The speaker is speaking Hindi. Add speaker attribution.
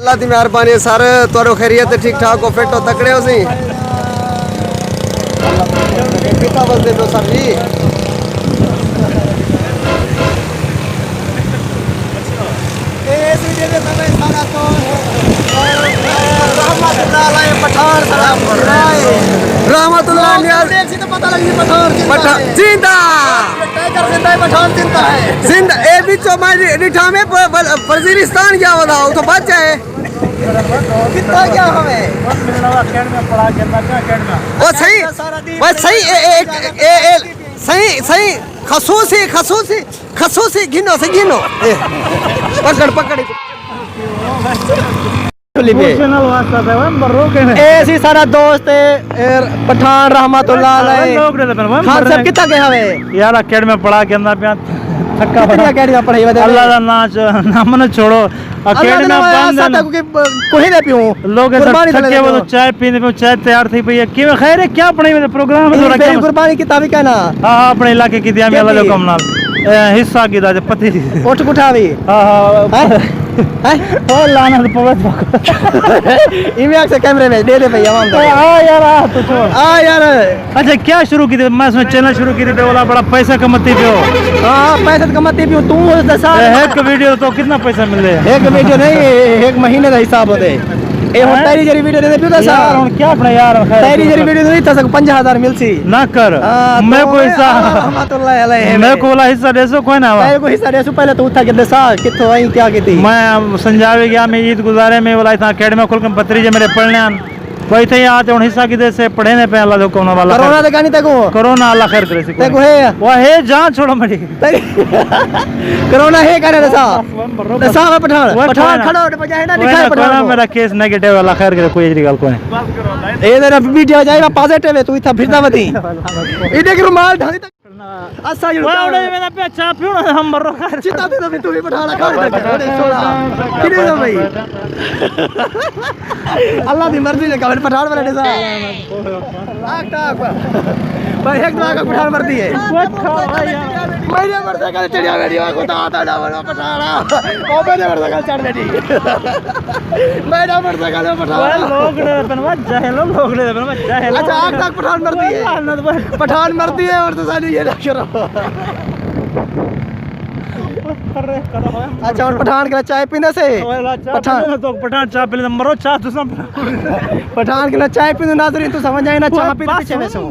Speaker 1: अल्लाह दी मेहरबानी सर तोरो खैरियत ठीक ठाक हो फिट हो तकड़े हो सी कितना बजते तो सर जी इस वीडियो में समय सारा तो रहमतुल्लाह नियाज़ तो पता लगी पठान जिंदा टाइगर जिंदा है पठान जिंदा है जिंदा ए बिचो मैं रिठा में वजीरिस्तान क्या बताओ तो बच जाए कितना क्या हमें वो सही बस सही सही सही खसूसी गिनो से गिनो पकड़ पकड़ ऐसी सारा दोस्त पठान रहमतुल्लाह अलैह खान साहब कितना गया हवे
Speaker 2: यार अकेडमी में पढ़ा के अंदर पे थक्का
Speaker 1: कितनी अकेडमी पढ़ाई बता
Speaker 2: अल्लाह का नाच नाम छोड़ो अकेडमी में बंद
Speaker 1: कोई नहीं पीऊं
Speaker 2: लोग थके वो चाय पीने पे चाय तैयार थी भैया क्यों खैर है क्या पढ़ाई में प्रोग्राम है
Speaker 1: कुर्बानी किताबी कहना
Speaker 2: हां अपने इलाके की दिया में अल्लाह जो कमनाल हिस्सा की दाज पति
Speaker 1: उठ उठावी
Speaker 2: हां हां ओ लाना तो पवत
Speaker 1: इमेज से कैमरे में दे भैया हम
Speaker 2: आ यार तो छोड़
Speaker 1: आ यार
Speaker 2: अच्छा क्या शुरू की थी मैं इसमें चैनल शुरू की थी बोला बड़ा पैसा कमाती पियो
Speaker 1: हां पैसा कमाती पियो तू दसा
Speaker 2: एक वीडियो तो कितना पैसा मिल रहा है
Speaker 1: एक वीडियो नहीं एक महीने का हिसाब होते ए हो तेरी जरी वीडियो दे पियो दसा
Speaker 2: यार हुन क्या अपना यार
Speaker 1: तेरी जरी वीडियो नहीं था 50,000 मिलसी
Speaker 2: ना कर मैं कोई हिस्सा
Speaker 1: रहमतुल्लाह अलैह
Speaker 2: मैं को वाला हिस्सा देसो कोई ना
Speaker 1: मेरे को हिस्सा देसो पहले तू था कि दसा कितो आई क्या की
Speaker 2: मैं संजावे गया मैं ईद गुजारे में वाला था अकेडमी खोल के पत्री जे मेरे पढ़ने वही थे आते हुन हिस्सा की दे से पढ़े ने पे अल्लाह जो कोना वाला
Speaker 1: कोरोना ते गानी तको
Speaker 2: कोरोना अल्लाह खैर करे से
Speaker 1: तको है
Speaker 2: वो है जान छोड़ो मरी
Speaker 1: कोरोना है करे दसा दसा में पठान खड़ो बजाए ना दिखाए पठान
Speaker 2: मेरा केस नेगेटिव अल्लाह खैर करे कोई एरी गल कोई
Speaker 1: ए तेरा वीडियो जाएगा पॉजिटिव है तू इथा फिरदा मती इने के रुमाल ढाली तक अच्छा ये
Speaker 2: वाड़े में ना पे अच्छा पियो हम मरो
Speaker 1: चिता दे दो तू भी पठाना खा छोड़ा किने दो भाई अल्लाह दी मर्जी ने कवर पठान वाले दसा टाक भाई एक दवा का पठान मर्दी है मेरे मर्द का चढ़िया वीडियो को आता डावला पठाना ओ मेरे मर्द का चढ़ बेटी मेरा मर्द का पठाना
Speaker 2: लोग ने बनवा जाहेलो लोग ने बनवा जाहेलो
Speaker 1: अच्छा आग तक पठान मर्दी है पठान मर्दी है और तो सानी ये करो अच्छा और पठान के चाय पीने से
Speaker 2: पठान तो पठान चाय पीले मरो चाय तो सब
Speaker 1: पठान के चाय पीने नाजरीन तो समझ आए ना चाय पीने पीछे में सो